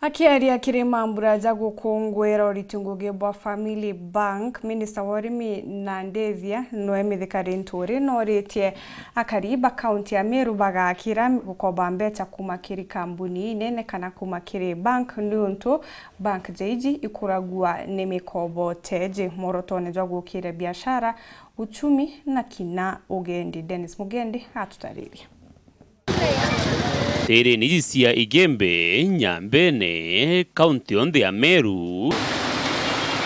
Akiaria kiri mambura ja gukungwira uritunguge bwa Family Bank, Minister warimi Nandezia noemithika Lîntûrî noritie AKARI kaunti ya Meru bagakira gukoba mbeca kuma kiri kambuni nene kana kuma kiri bank nuntu bank jeiji ikuragua ni Mîkobo teje morotone jwa gukira biashara uchumi na kina ugendi. Dennis Mugendi atutariria. Tere nijisia igembe nyambene kaunti onde ya Meru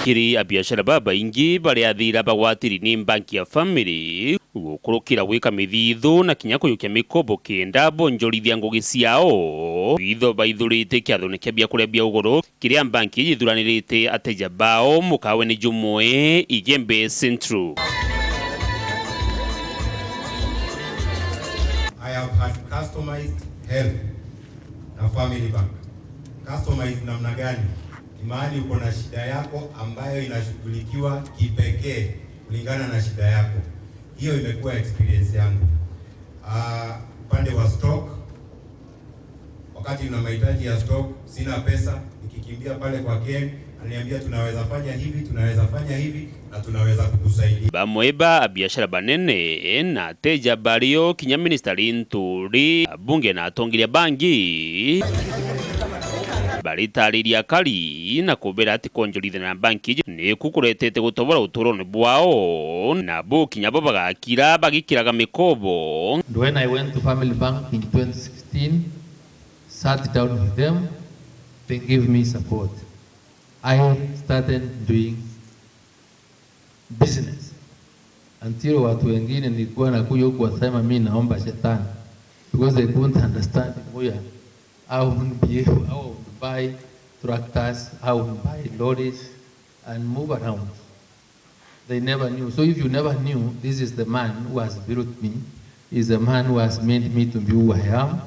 kiri abiashara baba ingi bari athira bagwatiri ni banki ya Family gukurukira gwika mithithu na kinyako yukia Mîkobo kenda bonjorithia ngugi ciao itho baithurite kiathone kia biakuria bia uguru kiria banki yithuranirite ateja bao mukawe ni jumwe igembe Central. I have had customized help na Family Bank. Customized namna gani? Ni mahali uko na shida yako ambayo inashughulikiwa kipekee kulingana na shida yako. Hiyo imekuwa experience yangu. Upande wa stock, wakati una mahitaji ya stock, sina pesa, nikikimbia pale kwa Ken, ananiambia tunaweza fanya hivi na tunaweza kukusaidia. Bamweba abiashara banene na teja bario kinya Minister Lîntûrî bunge na atongiria bangi baritariria AKARI na kubera ati konjorithia na banki ni kukuretete gutobora uturone bwao na bo kinya bo bagakira bagikiraga Mîkobo. When I went to Family Bank in 2016, sat down with them, they gave me support. I started doing business until watu wengine nilikuwa nakuja huku wasema mimi naomba shetani because they couldn't understand how to buy tractors, how to buy lorries and move around. They never knew. So if you never knew, this is the man who has built me, is the man who has made me to be who I am,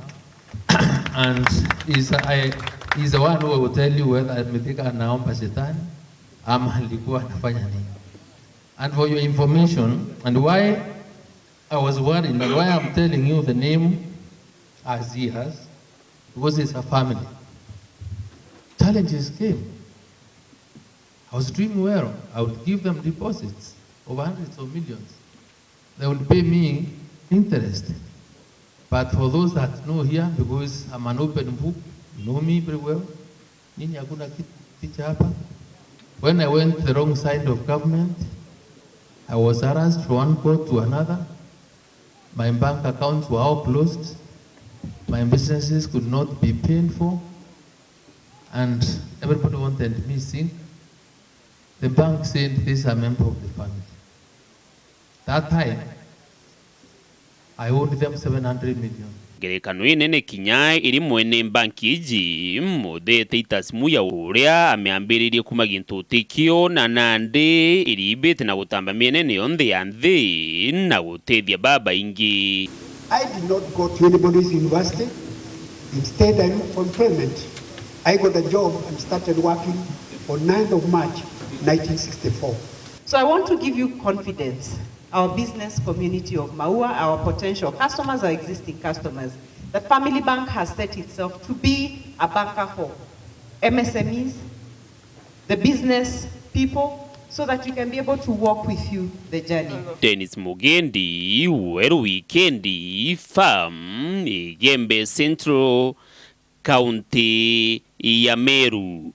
and he's the one who will tell you whether amefika naomba shetani ama alikuwa anafanya nini. And for your information, and why I was worried, and why I'm telling you the name as he has, because it's a family. Challenges came. I was doing well. I would give them deposits of hundreds of millions. They would pay me interest. But for those that know here, because I'm an open book, you know me very well. Nini hakuna kitu hapa. When I went the wrong side of government, I was harassed from one court to another. My bank accounts were all closed. My businesses could not be paid for. And everybody wanted me sick. The bank said this is a member of the family. That time, I owed them 700 million. Gerekano inene kinya iri mwene banki iji modete itasimu ya uria ameambiririe kuma gintu tikio na nande iribete na gutamba mienene yonde ya nthi na gutethia baba ingi. I did not go to anybody's university. Instead, I looked for employment. I got a job and started working on 9th of March 1964. So I want to give you confidence. Our business community of Maua, our potential customers, our existing customers. The Family Bank has set itself to be a banker for MSMEs, the business people, so that you can be able to walk with you the journey. Dennis Mugendi, Weru Weekendi, Farm, Igembe Central, County ya Meru.